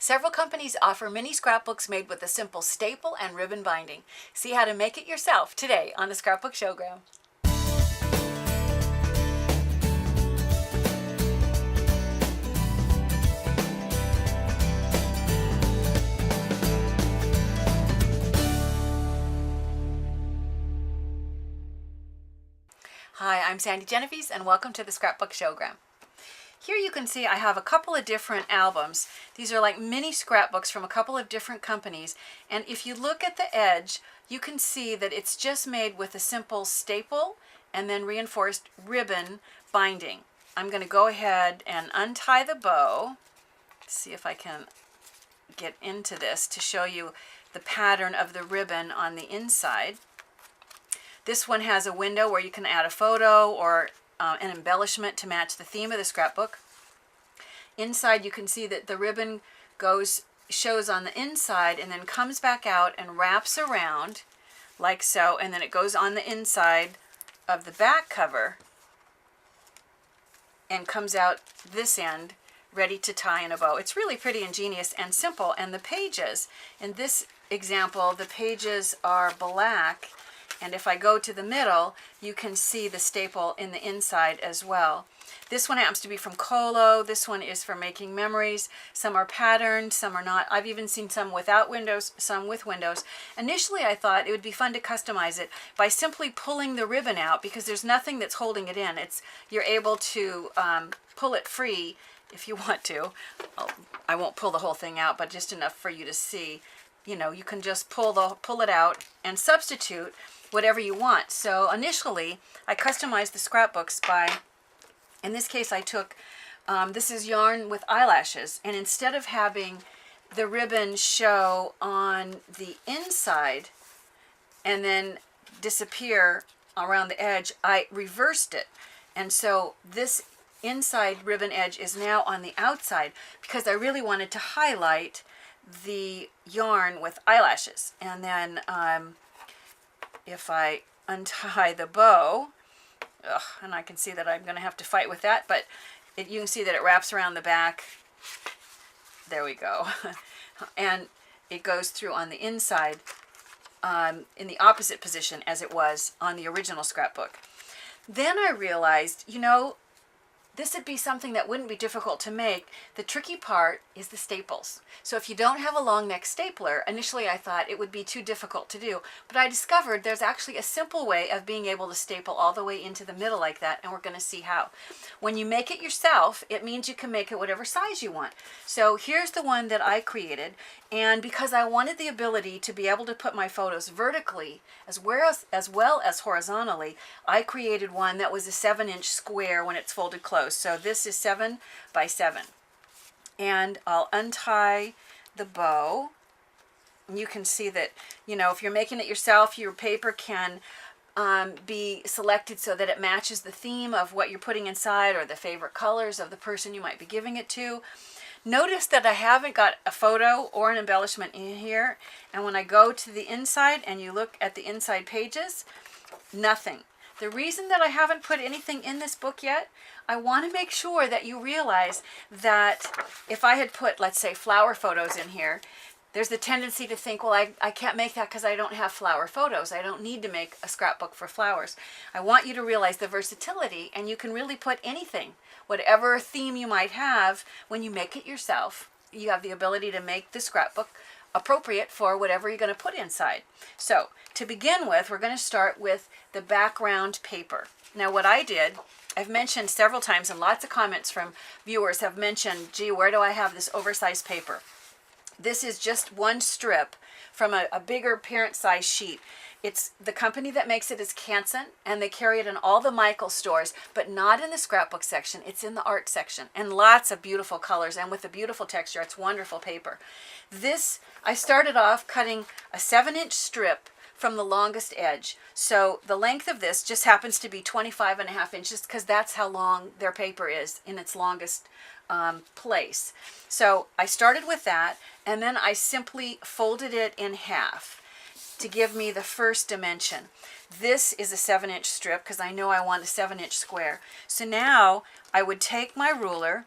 Several companies offer mini scrapbooks made with a simple staple and ribbon binding. See how to make it yourself today on the Scrapbook Showgram. Hi, I'm Sandi Genovese and welcome to the Scrapbook Showgram. Here you can see I have a couple of different albums. These are like mini scrapbooks from a couple of different companies, and if you look at the edge you can see that it's just made with a simple staple and then reinforced ribbon binding. I'm going to go ahead and untie the bow. See if I can get into this to show you the pattern of the ribbon on the inside. This one has a window where you can add a photo or an embellishment to match the theme of the scrapbook. Inside you can see that the ribbon shows on the inside and then comes back out and wraps around like so, and then it goes on the inside of the back cover and comes out this end ready to tie in a bow. It's really pretty ingenious and simple, and the pages, in this example the pages are black, and if I go to the middle you can see the staple in the inside as well. This one happens to be from Colo. This one is for making memories. Some are patterned, some are not. I've even seen some without windows, some with windows. Initially I thought it would be fun to customize it by simply pulling the ribbon out, because there's nothing that's holding it in. You're able to pull it free if you want to. I won't pull the whole thing out, but just enough for you to see. You know, you can just pull it out and substitute whatever you want. So initially I customized the scrapbooks by, in this case I took, this is yarn with eyelashes, and instead of having the ribbon show on the inside and then disappear around the edge, I reversed it. And so this inside ribbon edge is now on the outside because I really wanted to highlight the yarn with eyelashes. And then if I untie the bow, and I can see that I'm going to have to fight with that, but you can see that it wraps around the back. There we go. And it goes through on the inside in the opposite position as it was on the original scrapbook. Then I realized, you know, this would be something that wouldn't be difficult to make. The tricky part is the staples. So if you don't have a long neck stapler, initially I thought it would be too difficult to do, but I discovered there's actually a simple way of being able to staple all the way into the middle like that, and we're going to see how. When you make it yourself, it means you can make it whatever size you want. So here's the one that I created, and because I wanted the ability to be able to put my photos vertically as well as horizontally, I created one that was a 7-inch square when it's folded close. So this is 7 by 7. And I'll untie the bow. You can see that, you know, if you're making it yourself, your paper can be selected so that it matches the theme of what you're putting inside or the favorite colors of the person you might be giving it to. Notice that I haven't got a photo or an embellishment in here, and when I go to the inside and you look at the inside pages, nothing. The reason that I haven't put anything in this book yet, I want to make sure that you realize that if I had put, let's say, flower photos in here, there's the tendency to think, well, I can't make that because I don't have flower photos. I don't need to make a scrapbook for flowers. I want you to realize the versatility, and you can really put anything, whatever theme you might have. When you make it yourself, you have the ability to make the scrapbook appropriate for whatever you're going to put inside. So to begin with, we're going to start with the background paper. Now what I did, I've mentioned several times, and lots of comments from viewers have mentioned, gee, where do I have this oversized paper? This is just one strip from a bigger parent size sheet. It's the company that makes it is Canson, and they carry it in all the Michael stores, but not in the scrapbook section. It's in the art section, and lots of beautiful colors, and with a beautiful texture. It's wonderful paper. This, I started off cutting a 7-inch strip from the longest edge. So the length of this just happens to be 25.5 inches because that's how long their paper is in its longest place. So I started with that, and then I simply folded it in half to give me the first dimension. This is a 7-inch strip because I know I want a 7-inch square. So now I would take my ruler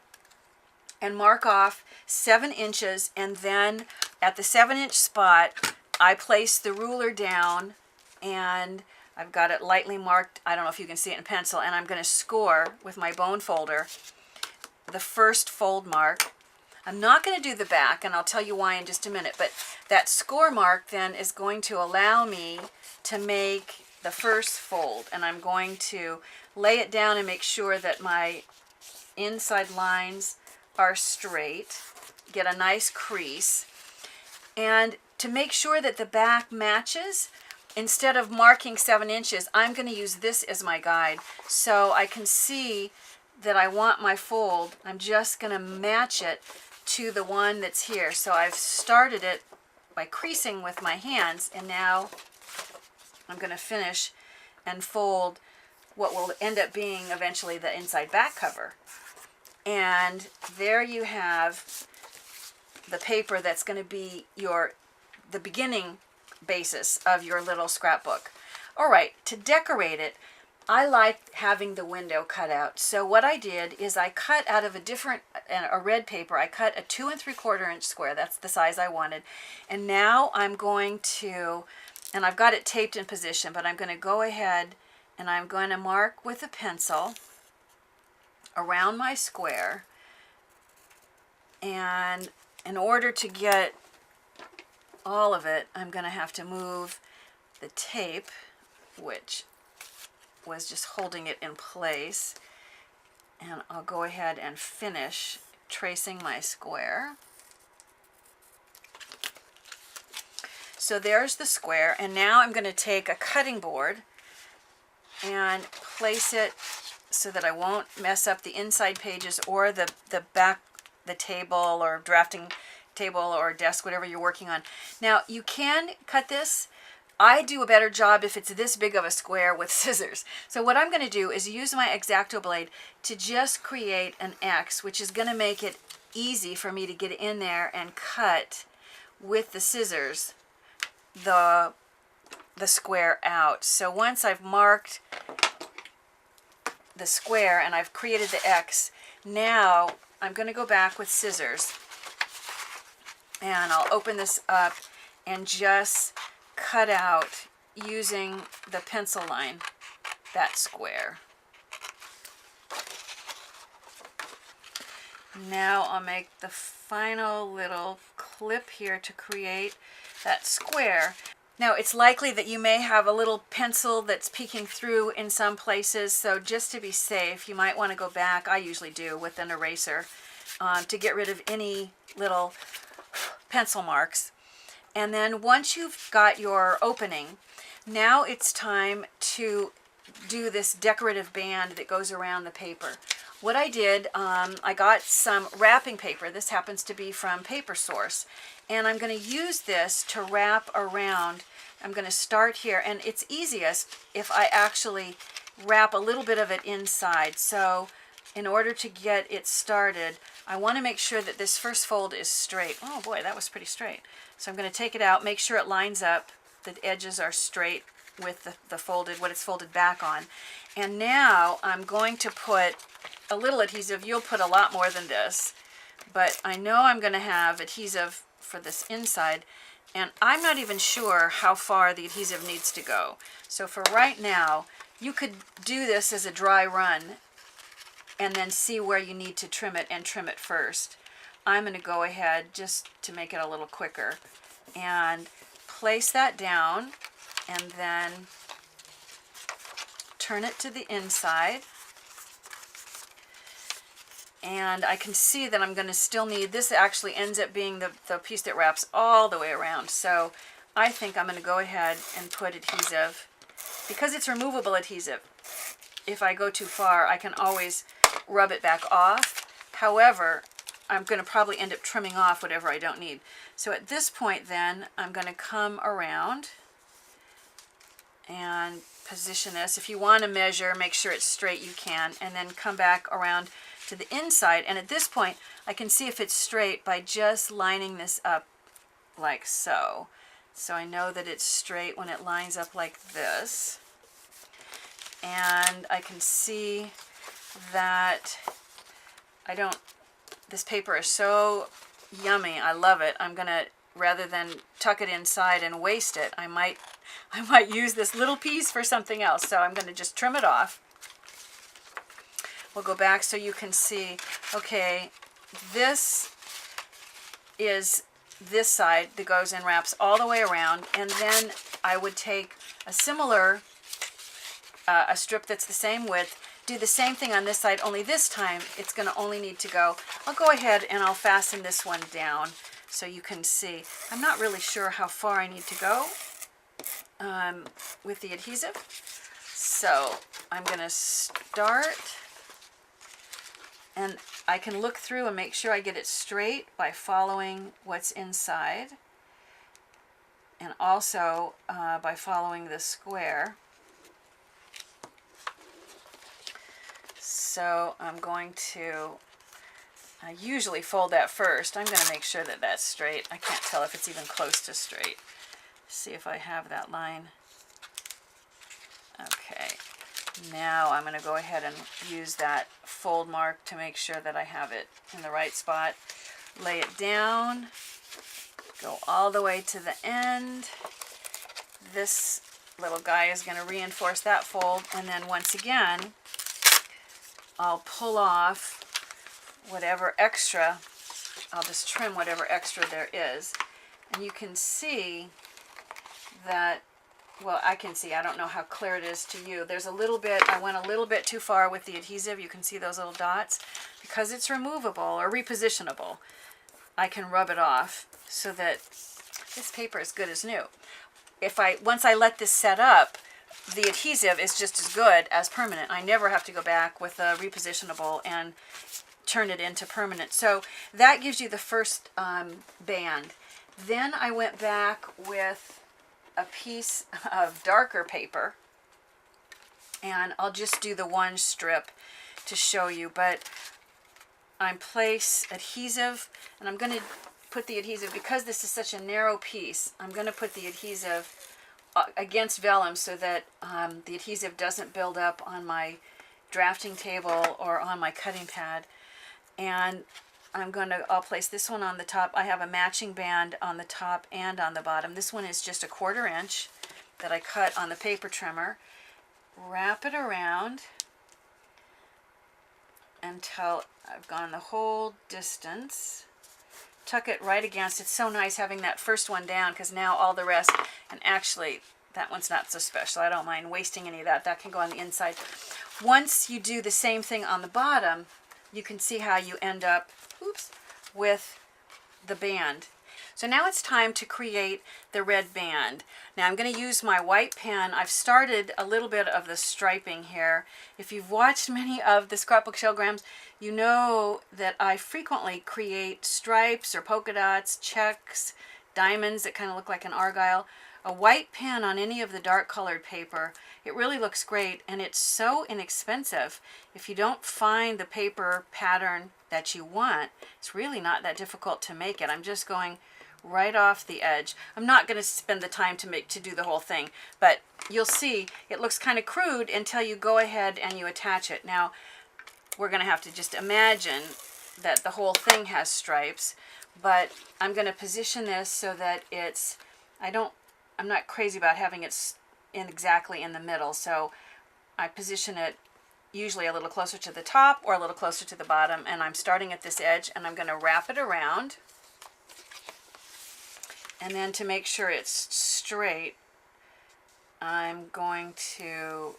and mark off 7 inches, and then at the 7-inch spot I place the ruler down, and I've got it lightly marked. I don't know if you can see it in pencil, and I'm going to score with my bone folder the first fold mark. I'm not going to do the back, and I'll tell you why in just a minute, but that score mark then is going to allow me to make the first fold, and I'm going to lay it down and make sure that my inside lines are straight, get a nice crease, and to make sure that the back matches, instead of marking 7 inches, I'm going to use this as my guide so I can see that I want my fold. I'm just going to match it to the one that's here. So I've started it by creasing with my hands, and now I'm going to finish and fold what will end up being eventually the inside back cover. And there you have the paper that's going to be the beginning basis of your little scrapbook. All right, to decorate it, I like having the window cut out. So what I did is I cut out of a red paper, I cut a 2 3/4 inch square. That's the size I wanted. And now I'm going to, and I've got it taped in position, but I'm going to go ahead and I'm going to mark with a pencil around my square. And in order to get all of it, I'm going to have to move the tape, which was just holding it in place, and I'll go ahead and finish tracing my square. So there's the square, and now I'm going to take a cutting board and place it so that I won't mess up the inside pages or the back, the table or drafting table or desk, whatever you're working on. Now you can cut this. I do a better job if it's this big of a square with scissors. So what I'm going to do is use my X-Acto blade to just create an X, which is going to make it easy for me to get in there and cut with the scissors the square out. So once I've marked the square and I've created the X, now I'm going to go back with scissors, and I'll open this up and just cut out using the pencil line that square. Now I'll make the final little clip here to create that square. Now it's likely that you may have a little pencil that's peeking through in some places, so just to be safe you might want to go back, I usually do, with an eraser to get rid of any little pencil marks. And then once you've got your opening, now it's time to do this decorative band that goes around the paper. What I did, I got some wrapping paper. This happens to be from Paper Source. And I'm going to use this to wrap around. I'm going to start here, and it's easiest if I actually wrap a little bit of it inside. So in order to get it started, I want to make sure that this first fold is straight. Oh boy, that was pretty straight. So I'm going to take it out, make sure it lines up, the edges are straight with the folded, what it's folded back on. And now I'm going to put a little adhesive. You'll put a lot more than this, but I know I'm going to have adhesive for this inside, and I'm not even sure how far the adhesive needs to go. So for right now, you could do this as a dry run and then see where you need to trim it and trim it first. I'm going to go ahead, just to make it a little quicker, and place that down and then turn it to the inside. And I can see that I'm going to still need, this actually ends up being the piece that wraps all the way around. So I think I'm going to go ahead and put adhesive, because it's removable adhesive. If I go too far, I can always rub it back off. However, I'm going to probably end up trimming off whatever I don't need. So at this point then, I'm going to come around and position this. If you want to measure, make sure it's straight, you can, and then come back around to the inside. And at this point, I can see if it's straight by just lining this up like so. So I know that it's straight when it lines up like this. And I can see that I don't this paper is so yummy. I love it. I'm going to, rather than tuck it inside and waste it, I might use this little piece for something else. So I'm going to just trim it off. We'll go back so you can see, okay, this is this side that goes and wraps all the way around, and then I would take a similar, a strip that's the same width, do the same thing on this side, only this time it's going to only need to go, I'll go ahead and I'll fasten this one down so you can see. I'm not really sure how far I need to go with the adhesive, so I'm going to start. And I can look through and make sure I get it straight by following what's inside. And also by following the square. So I'm going to, I usually fold that first. I'm going to make sure that that's straight. I can't tell if it's even close to straight. See if I have that line. Okay. Now I'm going to go ahead and use that fold mark to make sure that I have it in the right spot. Lay it down, go all the way to the end. This little guy is going to reinforce that fold, and then once again I'll pull off whatever extra, I'll just trim whatever extra there is. And you can see that, well, I can see, I don't know how clear it is to you. There's a little bit, I went a little bit too far with the adhesive. You can see those little dots. Because it's removable or repositionable, I can rub it off so that this paper is good as new. Once I let this set up, the adhesive is just as good as permanent. I never have to go back with a repositionable and turn it into permanent. So that gives you the first band. Then I went back with a piece of darker paper, and I'll just do the one strip to show you, but I place adhesive, and I'm going to put the adhesive, because this is such a narrow piece, I'm going to put the adhesive against vellum so that the adhesive doesn't build up on my drafting table or on my cutting pad. And I'll place this one on the top. I have a matching band on the top and on the bottom. This one is just a 1/4 inch that I cut on the paper trimmer. Wrap it around until I've gone the whole distance. Tuck it right against. It's so nice having that first one down, because now all the rest, and actually that one's not so special. I don't mind wasting any of that. That can go on the inside. Once you do the same thing on the bottom, you can see how you end up, with the band. So now it's time to create the red band. Now I'm going to use my white pen. I've started a little bit of the striping here. If you've watched many of the Scrapbook Shellgrams, you know that I frequently create stripes or polka dots, checks, diamonds that kind of look like an argyle. A white pen on any of the dark colored paper, it really looks great, and it's so inexpensive. If you don't find the paper pattern that you want, it's really not that difficult to make it. I'm just going right off the edge. I'm not going to spend the time to do the whole thing, but you'll see it looks kind of crude until you go ahead and you attach it. Now we're going to have to just imagine that the whole thing has stripes, but I'm going to position this so that it's, I'm not crazy about having it exactly in the middle, so I position it usually a little closer to the top or a little closer to the bottom, and I'm starting at this edge, and I'm going to wrap it around. And then to make sure it's straight, I'm going to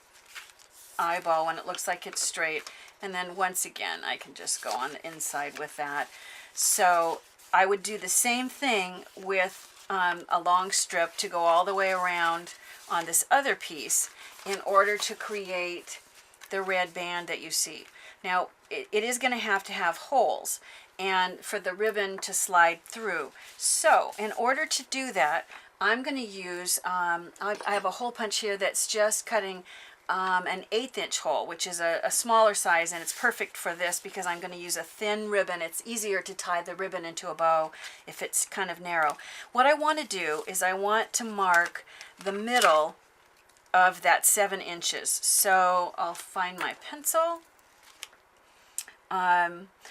eyeball when it looks like it's straight, and then once again I can just go on the inside with that. So I would do the same thing with a long strip to go all the way around on this other piece in order to create the red band that you see. Now it is going to have holes and for the ribbon to slide through. So in order to do that, I'm going to use, I have a hole punch here that's just cutting an 1/8 inch hole, which is a smaller size, and it's perfect for this because I'm going to use a thin ribbon. It's easier to tie the ribbon into a bow if it's kind of narrow. What I want to do is I want to mark the middle of that 7 inches. So I'll find my pencil,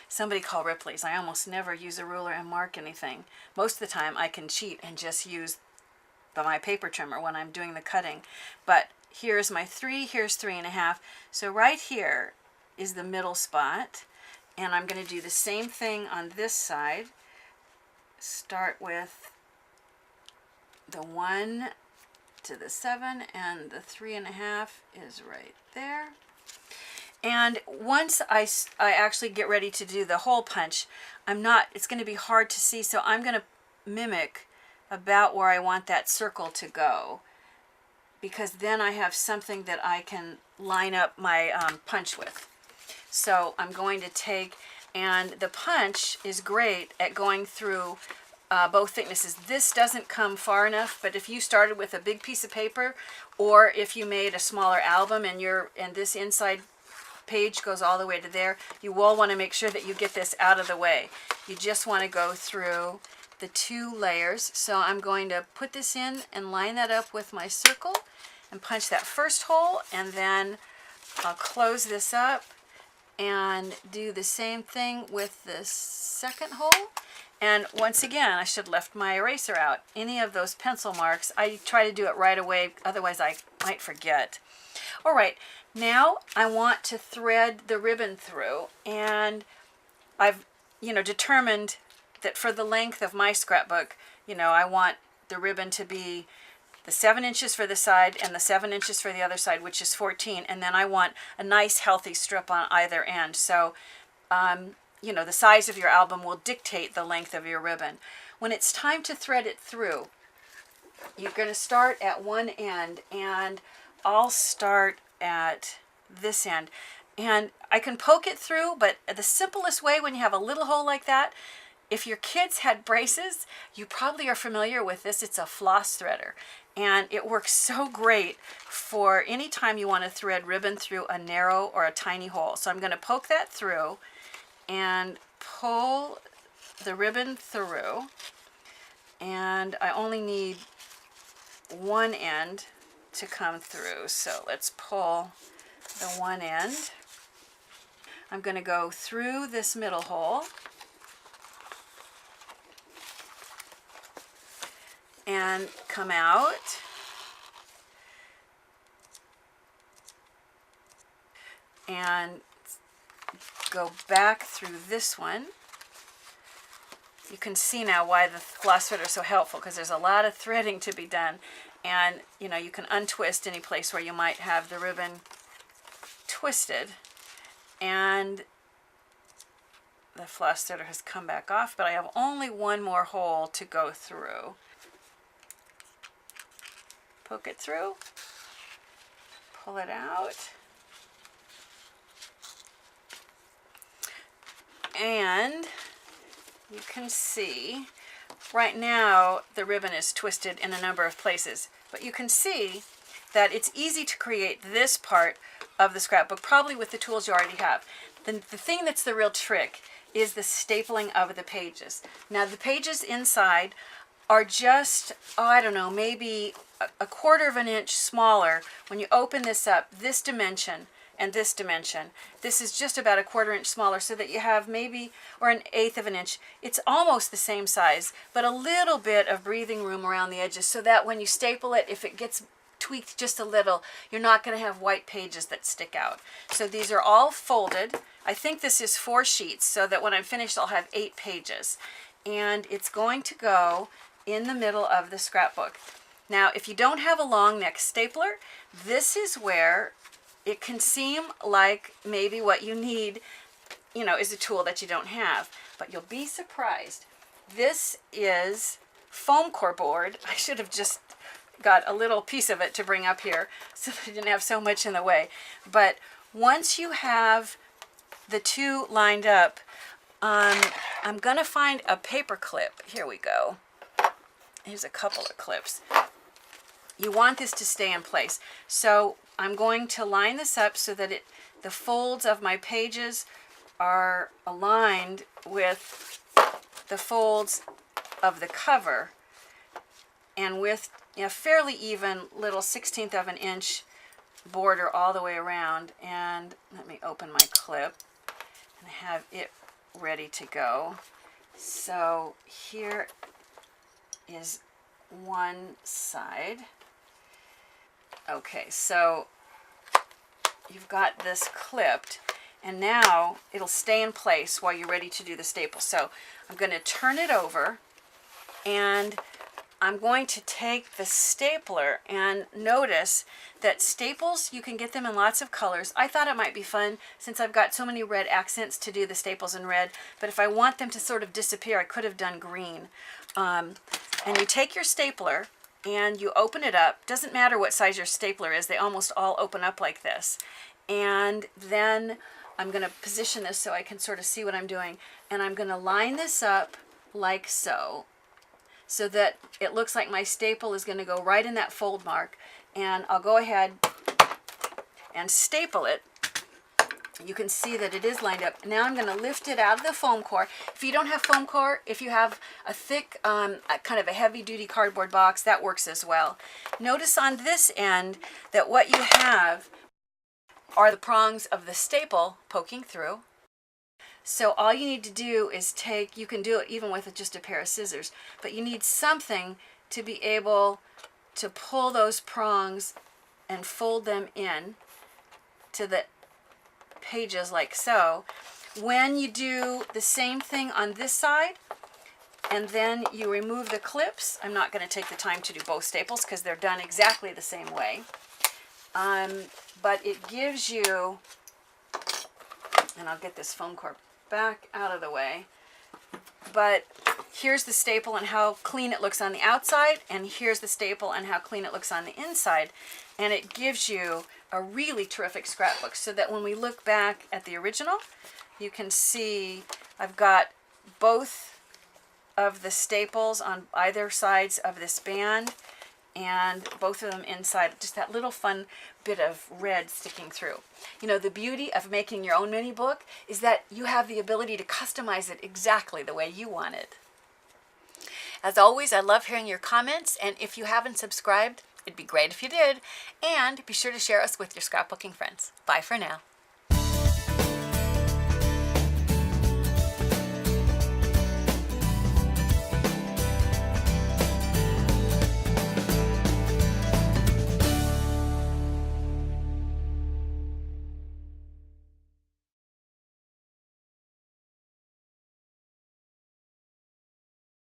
somebody call Ripley's. I almost never use a ruler and mark anything. Most of the time I can cheat and just use my paper trimmer when I'm doing the cutting. But here's my 3, here's 3.5. So right here is the middle spot. And I'm going to do the same thing on this side. Start with the 1 to the 7, and the 3.5 is right there. And once I actually get ready to do the hole punch, it's going to be hard to see, so I'm going to mimic about where I want that circle to go, because then I have something that I can line up my punch with. So I'm going to take, and the punch is great at going through both thicknesses. This doesn't come far enough, but if you started with a big piece of paper, or if you made a smaller album and this inside page goes all the way to there, you will want to make sure that you get this out of the way. You just want to go through the 2 layers. So I'm going to put this in and line that up with my circle and punch that first hole, and then I'll close this up and do the same thing with the second hole. And once again, I should have left my eraser out. Any of those pencil marks, I try to do it right away, otherwise I might forget. All right, now I want to thread the ribbon through, and I've determined that for the length of my scrapbook, I want the ribbon to be the 7 inches for the side and the 7 inches for the other side, which is 14, and then I want a nice healthy strip on either end. So the size of your album will dictate the length of your ribbon. When it's time to thread it through, you're going to start at one end, and I'll start at this end. And I can poke it through, but the simplest way when you have a little hole like that, if your kids had braces, you probably are familiar with this. It's a floss threader, and it works so great for any time you want to thread ribbon through a narrow or a tiny hole. So I'm going to poke that through and pull the ribbon through, and I only need one end to come through. So let's pull the one end. I'm going to go through this middle hole and come out, and go back through this one. You can see now why the floss threader is so helpful, because there's a lot of threading to be done, and you can untwist any place where you might have the ribbon twisted, and the floss threader has come back off, but I have only one more hole to go through. Poke it through, pull it out, and you can see right now the ribbon is twisted in a number of places, but you can see that it's easy to create this part of the scrapbook, probably with the tools you already have. The thing that's the real trick is the stapling of the pages. Now the pages inside are just, I don't know, maybe a 1/4 of an inch smaller. When you open this up, this dimension and this dimension, this is just about a 1/4 inch smaller, so that you have maybe, or an 1/8 of an inch. It's almost the same size, but a little bit of breathing room around the edges, so that when you staple it, if it gets tweaked just a little, you're not going to have white pages that stick out. So these are all folded. I think this is 4 sheets, so that when I'm finished I'll have 8 pages. And it's going to go in the middle of the scrapbook. Now, if you don't have a long neck stapler, this is where it can seem like maybe what you need, is a tool that you don't have. But you'll be surprised. This is foam core board. I should have just got a little piece of it to bring up here so that I didn't have so much in the way. But once you have the two lined up, I'm going to find a paper clip. Here we go. Here's a couple of clips. You want this to stay in place. So I'm going to line this up so that the folds of my pages are aligned with the folds of the cover, and with a fairly even little 1/16 of an inch border all the way around. And let me open my clip, and have it ready to go. So here is one side. Okay, so you've got this clipped, and now it'll stay in place while you're ready to do the staple. So I'm going to turn it over, and I'm going to take the stapler, and notice that staples, you can get them in lots of colors. I thought it might be fun, since I've got so many red accents, to do the staples in red, but if I want them to sort of disappear, I could have done green. And you take your stapler and you open it up. Doesn't matter what size your stapler is, they almost all open up like this. And then I'm going to position this so I can sort of see what I'm doing, and I'm going to line this up like so that it looks like my staple is going to go right in that fold mark. And I'll go ahead and staple it. You can see that it is lined up. Now I'm going to lift it out of the foam core. If you don't have foam core, if you have a thick, kind of a heavy-duty cardboard box, that works as well. Notice on this end that what you have are the prongs of the staple poking through. So all you need to do is take, you can do it even with just a pair of scissors, but you need something to be able to pull those prongs and fold them in to the pages like so. When you do the same thing on this side, and then you remove the clips, I'm not going to take the time to do both staples because they're done exactly the same way. But it gives you, and I'll get this foam core back out of the way, but here's the staple and how clean it looks on the outside, and here's the staple and how clean it looks on the inside, and it gives you a really terrific scrapbook, so that when we look back at the original, you can see I've got both of the staples on either sides of this band, and both of them inside, just that little fun bit of red sticking through. You know, the beauty of making your own mini book is that you have the ability to customize it exactly the way you want it. As always, I love hearing your comments, and if you haven't subscribed, it'd be great if you did, and be sure to share us with your scrapbooking friends. Bye for now.